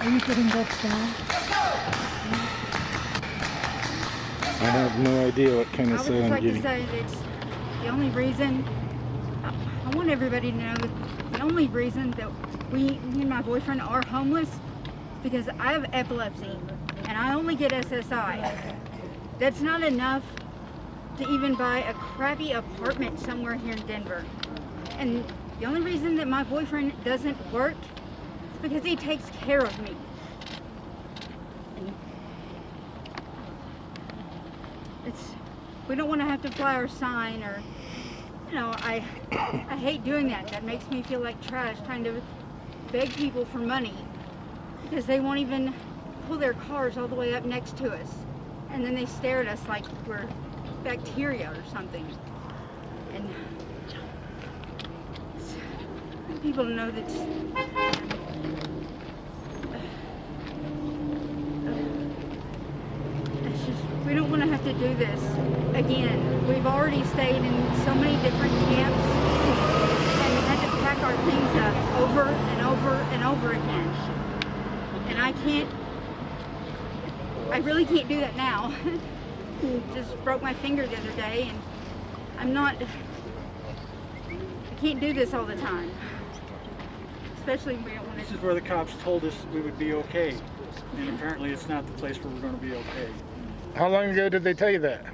Are you getting that sound? I have no idea what kind of I would sound just I'm like to getting. say that the only reason, I want everybody to know that the only reason that me and my boyfriend are homeless is because I have epilepsy and I only get SSI. That's not enough to even buy a crappy apartment somewhere here in Denver. And the only reason that my boyfriend doesn't work is because he takes care of me. We don't want to have to fly our sign, or, you know, I hate doing that. That makes me feel like trash, trying to beg people for money because they won't even pull their cars all the way up next to us. And then they stare at us like we're bacteria or something. And people know that it's just, we don't want to have to do this again. We've already stayed in so many different camps and had to pack our things up over and over and over again. And I really can't do that now. Just broke my finger the other day, and I can't do this all the time. Especially when we don't want to. This is where the cops told us we would be okay. And apparently it's not the place where we're going to be okay. How long ago did they tell you that?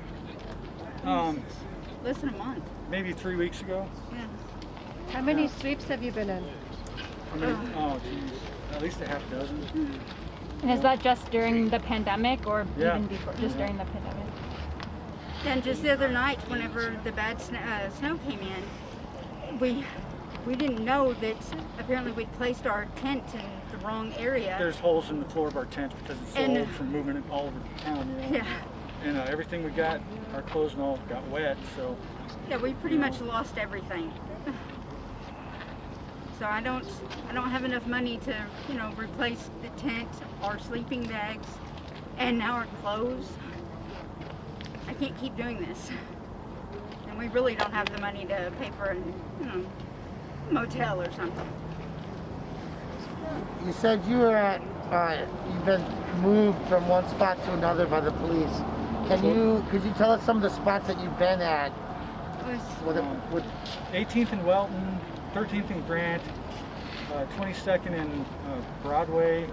Less than a month. Maybe 3 weeks ago. Yeah. How many sweeps have you been in? Oh, geez. At least a half dozen. And is that just during the pandemic or Yeah. even before? Just during the pandemic? And just the other night, whenever the bad snow came in, we didn't know that apparently we'd placed our tent in the wrong area. There's holes in the floor of our tent because it's so old from moving it all over town. You know? Yeah. And everything we got, our clothes and all got wet, so. Yeah, we pretty much lost everything. So I don't have enough money to, you know, replace the tent, our sleeping bags, and now our clothes. I can't keep doing this. And we really don't have the money to pay for a, you know, motel or something. You said you were at, you've been moved from one spot to another by the police. Could you tell us some of the spots that you've been at? With 18th and Welton, 13th and Grant, 22nd and Broadway,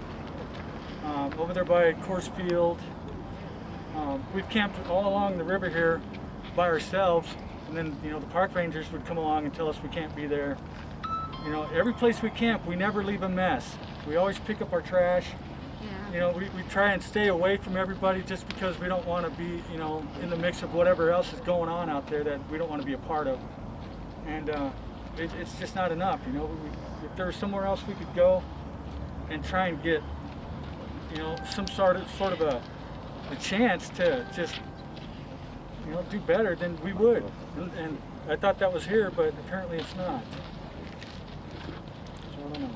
over there by Coors Field. We've camped all along the river here by ourselves, and then, you know, the park rangers would come along and tell us we can't be there. You know, every place we camp, we never leave a mess. We always pick up our trash. Yeah. You know, we try and stay away from everybody just because we don't want to be, you know, in the mix of whatever else is going on out there that we don't want to be a part of. And it's just not enough, you know. If there was somewhere else we could go and try and get, you know, some sort of a chance to just, you know, do better, then we would. And I thought that was here, but apparently it's not. So I don't know.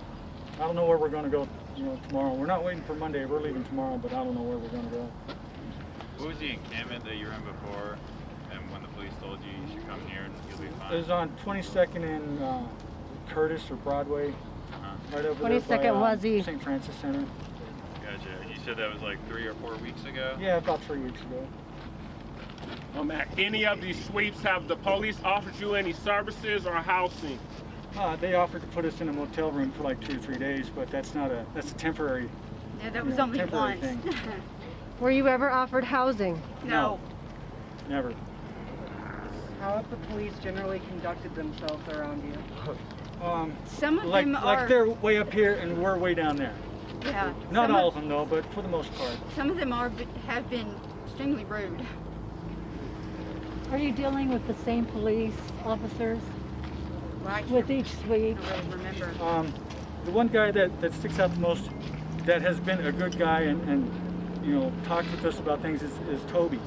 I don't know where we're going to go, you know, tomorrow. We're not waiting for Monday. We're leaving tomorrow, but I don't know where we're going to go. What was the encampment that you were in before, and when the police told you you should come here and you'll be fine? It was on 22nd and Curtis or Broadway, right over 22nd there by Wazee. St. Francis Center. Gotcha. You said that was like 3 or 4 weeks ago? Yeah, about 3 weeks ago. At any of these sweeps, have the police offered you any services or housing? They offered to put us in a motel room for like 2 or 3 days, but that's a temporary. Yeah, that was Yeah, only temporary once. thing. Were you ever offered housing? No. Never. How have the police generally conducted themselves around you? Some of Like them are. they're way up here and we're way down there. Yeah. Not all of them though, but for the most part. Some of them have been extremely rude. Are you dealing with the same police officers Well, I with each sweep? can't really remember. The one guy that sticks out the most, that has been a good guy and you know, talked with us about things is Toby.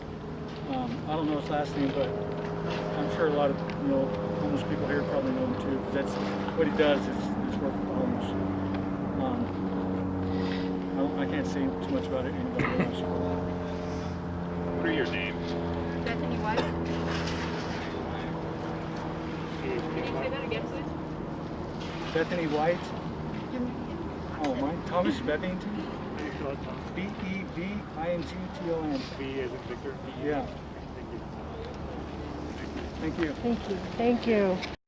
I don't know his last name, but I'm sure a lot of, you know, homeless people here probably know him too. That's what he does is work with the homeless. I can't say too much about it. Anybody else? What are your names? Bethany White. Bethany White. Oh, mine, Thomas Bevington. Bevington. B as in Victor. Yeah. Thank you. Thank you. Thank you.